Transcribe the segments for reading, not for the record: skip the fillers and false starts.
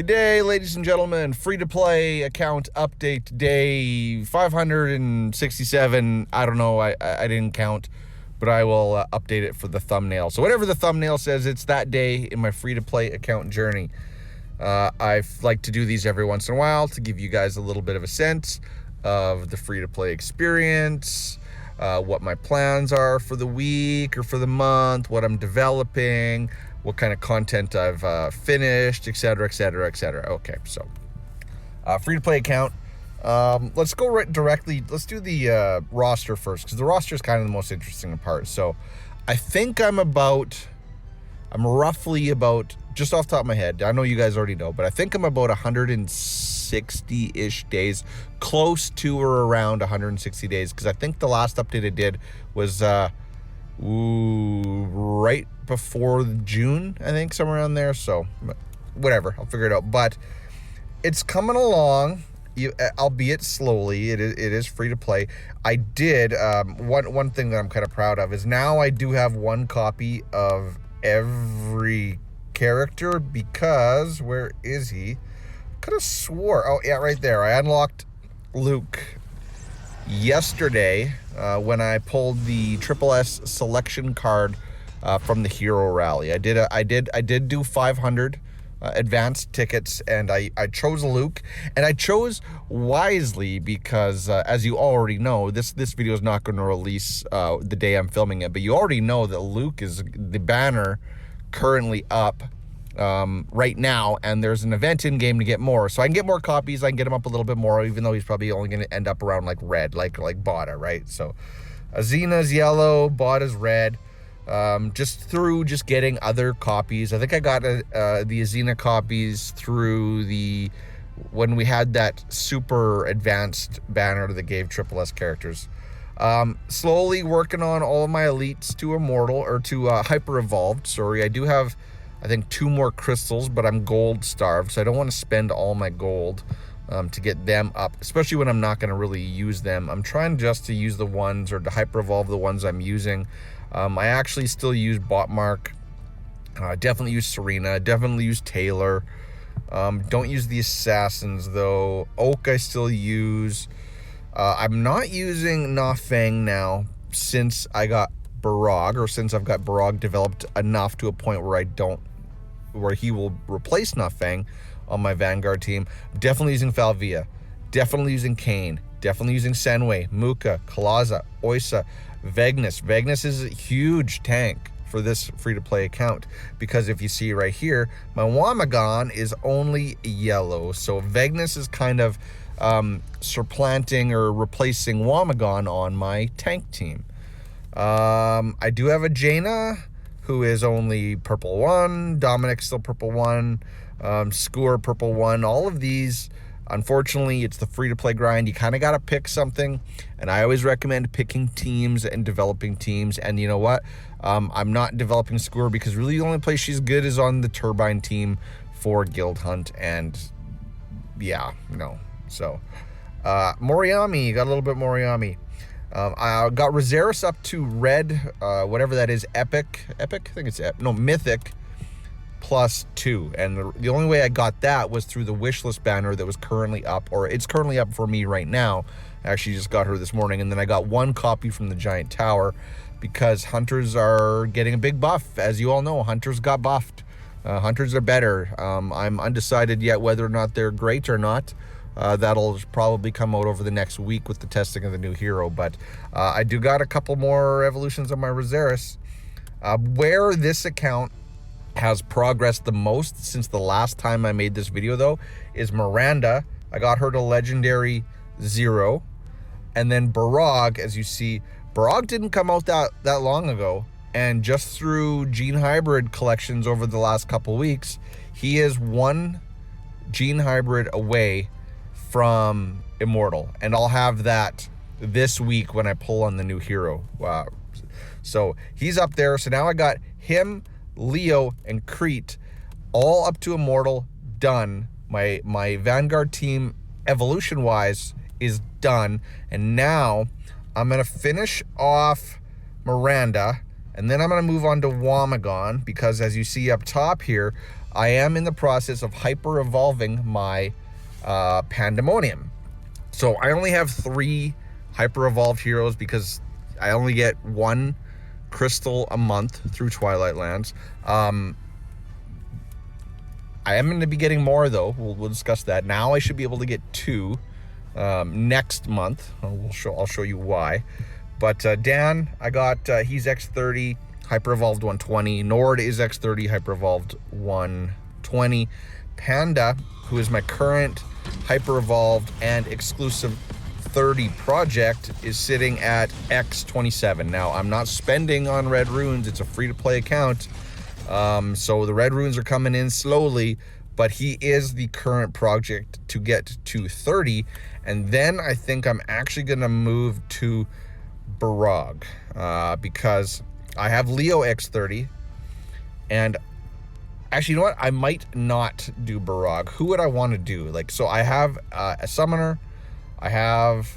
Good day, ladies and gentlemen. Free-to-play account update day 567. I don't know. I didn't count, but I will update it for the thumbnail. So whatever the thumbnail says, it's that day in my free-to-play account journey. I like to do these every once in a while to give you guys a little bit of a sense of the free-to-play experience, what my plans are for the week or for the month, what I'm developing, what kind of content I've finished, etc., etc., etc. Okay, so free-to-play account. Let's go right directly. Let's do the roster first, because the roster is kind of the most interesting part. So I think I'm roughly about, just off the top of my head, I know you guys already know, but I think I'm about 160-ish days, close to or around 160 days, because I think the last update I did was right before June, I think, somewhere around there. So whatever, I'll figure it out. But it's coming along, albeit slowly. It is free to play. I did one thing that I'm kind of proud of is now I do have one copy of every character, because where is he? Could have swore, oh yeah, right there. I unlocked Luke yesterday when I pulled the S selection card from the Hero Rally. I did do 500 advanced tickets, and I chose Luke, and I chose wisely because as you already know, this video is not going to release the day I'm filming it, but you already know that Luke is the banner currently up right now, and there's an event in game to get more, so I can get more copies. I can get him up a little bit more, even though he's probably only going to end up around like red, like Bada, right? So Azina's yellow, Bada's red. Just getting other copies. I think I got the Azina copies through when we had that super advanced banner that gave S characters. Slowly working on all of my elites to immortal, or to hyper evolved. Sorry, I do have, I think, 2 more crystals, but I'm gold starved, so I don't want to spend all my gold to get them up, especially when I'm not going to really use them. I'm trying just to use the ones, or to hyper evolve the ones I'm using. I actually still use Botmark, definitely use Serena, definitely use Taylor. Don't use the assassins though. Oak I still use. I'm not using Na Feng now since I got Barag, or since I've got Barag developed enough to a point where where he will replace Na Feng on my Vanguard team. Definitely using Falvia, definitely using Kane, definitely using Senway, Muka, Kalaza, Oisa, Vegnus. Vegnus is a huge tank for this free-to-play account, because if you see right here, my Wamagon is only yellow, so Vegnus is kind of supplanting or replacing Wamagon on my tank team. I do have a Jaina who is only purple 1, Dominic's still purple 1, Scour purple 1. All of these, unfortunately, it's the free-to-play grind. You kind of got to pick something, and I always recommend picking teams and developing teams. And you know what? I'm not developing Scour because really the only place she's good is on the Turbine team for Guild Hunt, and yeah, no. So, Moriami, got a little bit Moriami. I got Rosaris up to red, whatever that is, Epic? I think it's Mythic. +2, and the only way I got that was through the wishlist banner that was currently up, or it's currently up for me right now. I actually just got her this morning, and then I got 1 copy from the Giant Tower, because hunters are getting a big buff. As you all know, hunters got buffed. Hunters are better. I'm undecided yet whether or not they're great or not. That'll probably come out over the next week with the testing of the new hero, but I do got a couple more evolutions on my Rosaris. Where this account has progressed the most since the last time I made this video, though, is Miranda. I got her to legendary 0, and then Barag. As you see, Barag didn't come out that long ago, and just through gene hybrid collections over the last couple weeks, he is 1 gene hybrid away from immortal, and I'll have that this week when I pull on the new hero. Wow. So he's up there. So now I got him, Leo, and Crete all up to immortal, done. My Vanguard team, evolution wise, is done, and now I'm gonna finish off Miranda And then I'm going to move on to Womagon, because as you see up top here, I am in the process of hyper-evolving my Pandemonium. So I only have 3 hyper-evolved heroes because I only get 1 crystal a month through Twilight Lands. I am going to be getting more, though. We'll discuss that. Now I should be able to get 2 next month. I'll show you why. But Dan, I got, he's X30, Hyper Evolved 120. Nord is X30, Hyper Evolved 120. Panda, who is my current Hyper Evolved and exclusive 30 project, is sitting at X27. Now, I'm not spending on red runes. It's a free-to-play account. So the red runes are coming in slowly, but he is the current project to get to 30. And then I think I'm actually going to move to Barog, because I have Leo X30. And actually, you know what? I might not do Barog. Who would I want to do? Like, so I have a summoner, I have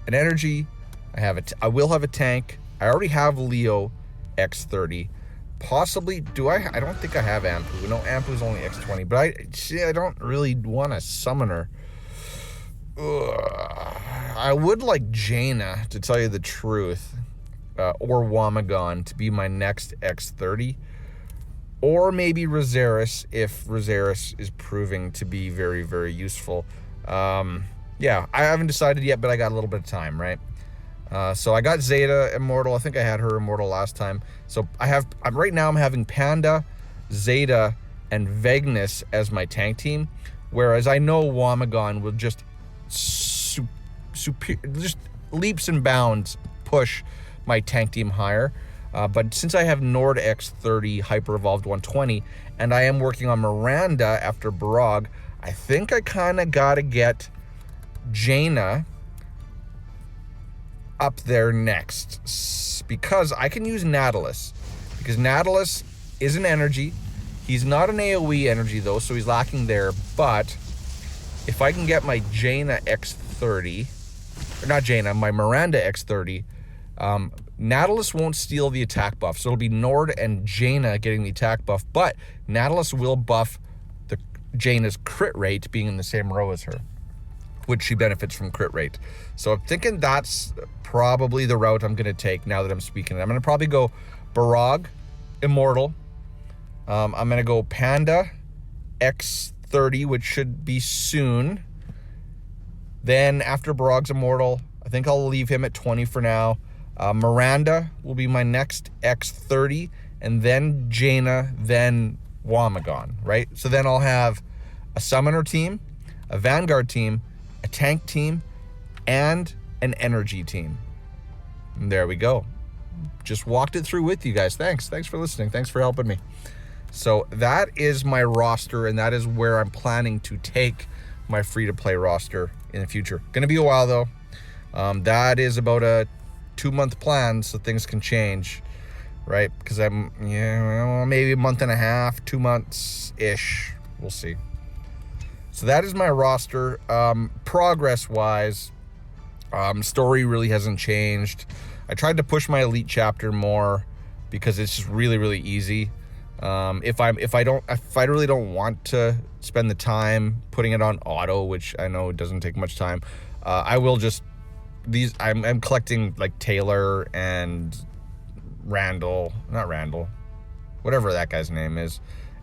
an energy, I will have a tank. I already have Leo X30. Possibly, I don't think I have Ampu. No, Ampu's only X20, but I don't really want a summoner. I would like Jaina, to tell you the truth, or Womagon to be my next X30, or maybe Rosaris if Rosaris is proving to be very, very useful. Yeah, I haven't decided yet, but I got a little bit of time, right? So I got Zeta Immortal. I think I had her Immortal last time. So right now I'm having Panda, Zeta, and Vagnus as my tank team, whereas I know Womagon will just just leaps and bounds push my tank team higher. But since I have Nord X30 Hyper Evolved 120, and I am working on Miranda after Barog, I think I kind of got to get Jaina up there next, because I can use Nautilus, because Nautilus is an energy. He's not an AoE energy though, so he's lacking there. But if I can get my Jaina X30, or not Jaina, my Miranda X30, Nautilus won't steal the attack buff, so it'll be Nord and Jaina getting the attack buff, but Nautilus will buff the Jaina's crit rate being in the same row as her, which she benefits from crit rate. So I'm thinking that's probably the route I'm going to take now that I'm speaking. I'm going to probably go Barog, Immortal. I'm going to go Panda, X30, which should be soon. Then after Barog's Immortal, I think I'll leave him at 20 for now. Miranda will be my next X30, and then Jaina, then Womagon, right? So then I'll have a Summoner team, a Vanguard team, a tank team, and an energy team. And there we go. Just walked it through with you guys. Thanks for listening. Thanks for helping me. So that is my roster, and that is where I'm planning to take my free-to-play roster in the future. Gonna be a while though. That is about a 2-month plan, so things can change, right? Because I'm, maybe a month and a half, 2 months ish. We'll see. So that is my roster. Progress wise, story really hasn't changed. I tried to push my elite chapter more because it's just really, really easy. If I really don't want to spend the time putting it on auto, which I know doesn't take much time, I will just I'm collecting like Taylor and not Randall, whatever that guy's name is,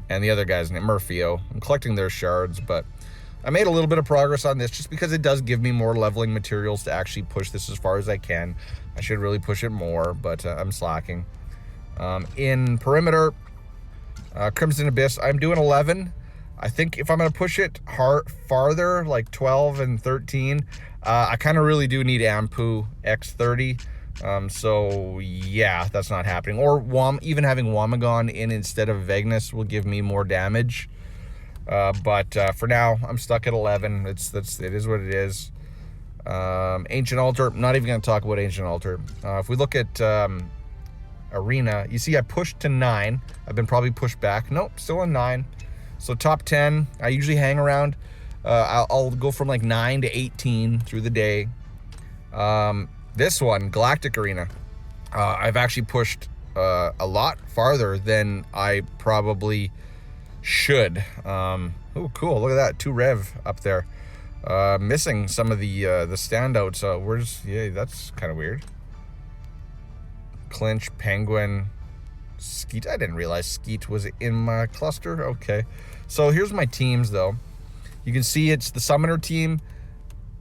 and the other guy's name, Murphyo. I'm collecting their shards, but I made a little bit of progress on this just because it does give me more leveling materials to actually push this as far as I can. I should really push it more, but I'm slacking. In Perimeter, Crimson Abyss, I'm doing 11. I think if I'm going to push it farther, like 12 and 13, I kind of really do need Ampu X30. So yeah, that's not happening. Or even having Womagon in instead of Vagnus will give me more damage. But for now, I'm stuck at 11. It is what it is. Ancient Altar, I'm not even going to talk about Ancient Altar. If we look at Arena, you see I pushed to 9. I've been probably pushed back. Nope, still in 9. So top 10, I usually hang around. I'll go from like 9 to 18 through the day. This one, Galactic Arena, I've actually pushed a lot farther than I probably should. Oh, cool! Look at that, 2 rev up there. Missing some of the standouts. That's kind of weird. Clinch, Penguin, Skeet. I didn't realize Skeet was in my cluster. Okay, so here's my teams though. You can see it's the Summoner team,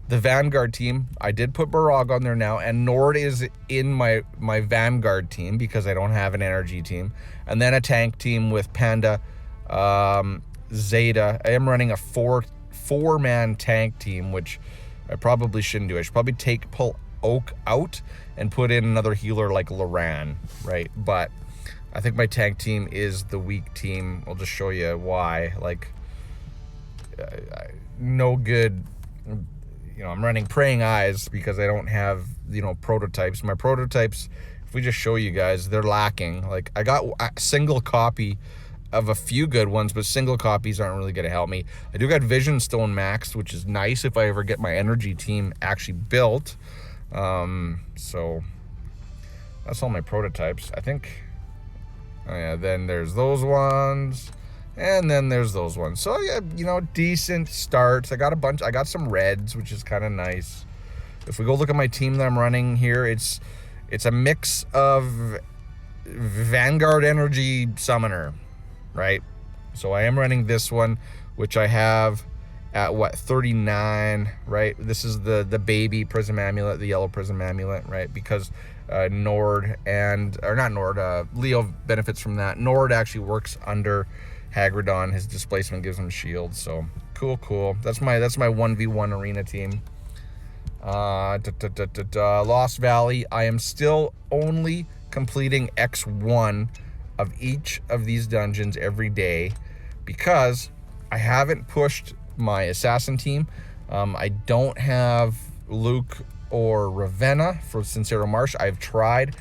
the Vanguard team. I did put Barag on there now, and Nord is in my Vanguard team because I don't have an energy team. And then a tank team with Panda, Zeta. I am running a four-man tank team, which I probably shouldn't do. I should probably pull Oak out and put in another healer like Loran, right? But I think my tank team is the weak team. I'll just show you why. Like, no good. I'm running Praying Eyes because I don't have, prototypes. My prototypes, if we just show you guys, they're lacking. Like, I got a single copy of a few good ones, but single copies aren't really going to help me. I do got Vision Stone maxed, which is nice if I ever get my energy team actually built. So that's all my prototypes, I think. Oh yeah, then there's those ones. And then there's those ones. So yeah, decent starts. I got some reds, which is kind of nice. If we go look at my team that I'm running here, it's a mix of Vanguard Energy Summoner, right? So I am running this one, which I have at 39, right? This is the baby Prism Amulet, the yellow Prism Amulet, right? Because Leo benefits from that. Nord actually works under Hagridon. His displacement gives him shield, so cool. That's my 1v1 arena team. Lost Valley, I am still only completing X1 of each of these dungeons every day because I haven't pushed my assassin team. I don't have Luke or Ravenna for Sincero Marsh. I've tried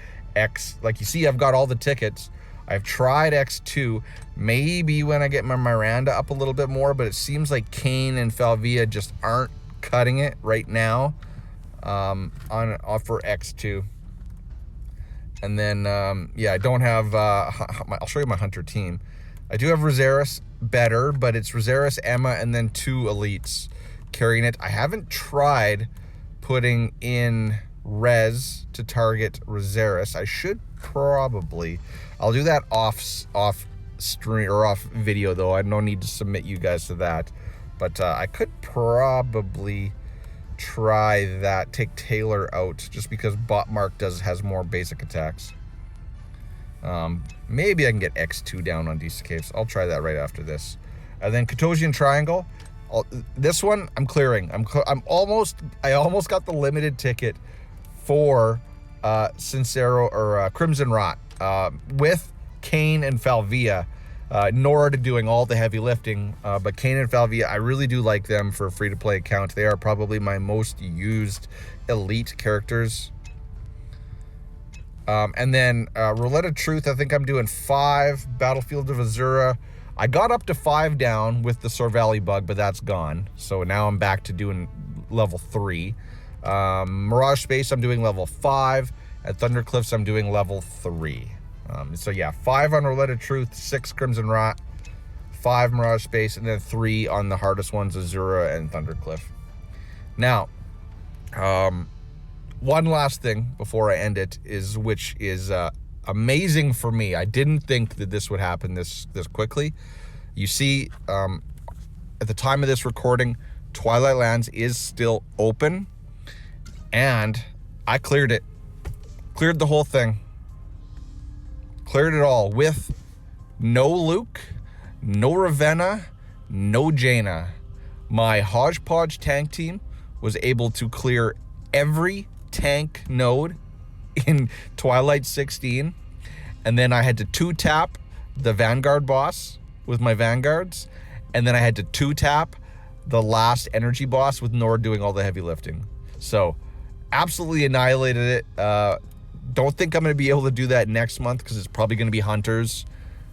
like you see, I've got all the tickets. I've tried X2, maybe when I get my Miranda up a little bit more, but it seems like Kane and Falvia just aren't cutting it right now for X2. And then, I don't have, I'll show you my Hunter team. I do have Rosaris better, but it's Rosaris, Emma, and then 2 elites carrying it. I haven't tried putting in Rez to target Rosaris. I should probably. I'll do that off stream or off video though. I don't need to submit you guys to that, but I could probably try that. Take Taylor out just because Botmark has more basic attacks. Maybe I can get X2 down on decent caves. I'll try that right after this. And then Katosian Triangle. This one I'm clearing. I almost got the limited ticket for Sincero or Crimson Rot with Kane and Falvia. Nord doing all the heavy lifting, but Kane and Falvia, I really do like them for a free-to-play account. They are probably my most used elite characters. And then Roulette of Truth, I think I'm doing 5. Battlefield of Azura, I got up to 5 down with the Sorvali bug, but that's gone. So now I'm back to doing level 3. Mirage Space, I'm doing level 5. At Thundercliffs, I'm doing level 3. So yeah, 5 on Roulette of Truth, 6 Crimson Rot, 5 Mirage Space, and then 3 on the hardest ones, Azura and Thundercliff. Now, one last thing before I end it which is amazing for me. I didn't think that this would happen this quickly. You see, at the time of this recording, Twilight Lands is still open, and I cleared it. Cleared the whole thing. Cleared it all with no Luke, no Ravenna, no Jaina. My hodgepodge tank team was able to clear every tank node in Twilight 16, and then I had to 2-tap the Vanguard boss with my Vanguards, and then I had to 2-tap the last energy boss with Nord doing all the heavy lifting. So absolutely annihilated it. Don't think I'm going to be able to do that next month because it's probably going to be Hunters.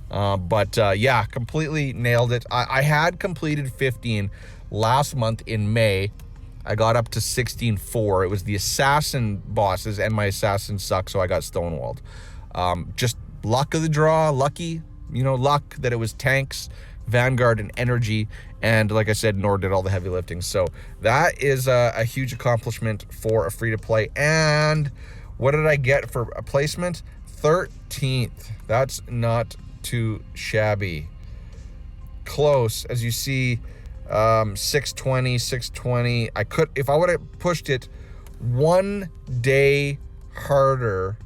But yeah, completely nailed it. I had completed 15 last month in May. I got up to 16-4. It was the assassin bosses, and my assassins suck, so I got stonewalled. Just luck of the draw, lucky, luck that it was tanks, Vanguard, and energy. And like I said, Nord did all the heavy lifting. So that is a huge accomplishment for a free-to-play. And what did I get for a placement? 13th. That's not too shabby. Close, as you see, 620. I could, if I would have pushed it 1 day harder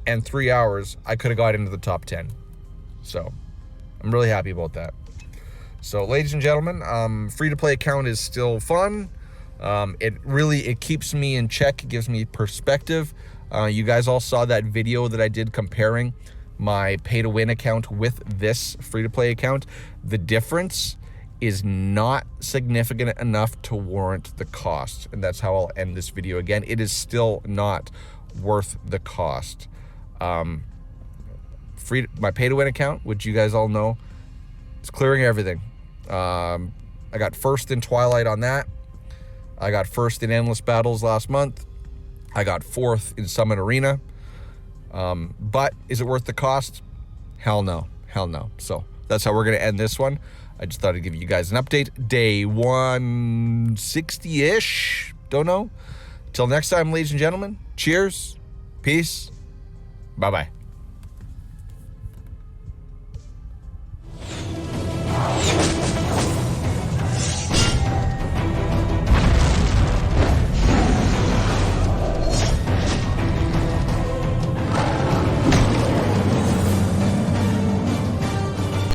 and 3 hours, I could have got into the top 10. So I'm really happy about that. So ladies and gentlemen, free-to-play account is still fun. It keeps me in check. It gives me perspective. You guys all saw that video that I did comparing my pay-to-win account with this free-to-play account. The difference is not significant enough to warrant the cost. And that's how I'll end this video again. It is still not worth the cost. My pay-to-win account, which you guys all know, it's clearing everything. I got first in Twilight on that. I got first in Endless Battles last month. I got fourth in Summit Arena. But is it worth the cost? Hell no. Hell no. So that's how we're going to end this one. I just thought I'd give you guys an update. Day 160-ish. Don't know. Till next time, ladies and gentlemen. Cheers. Peace. Bye-bye.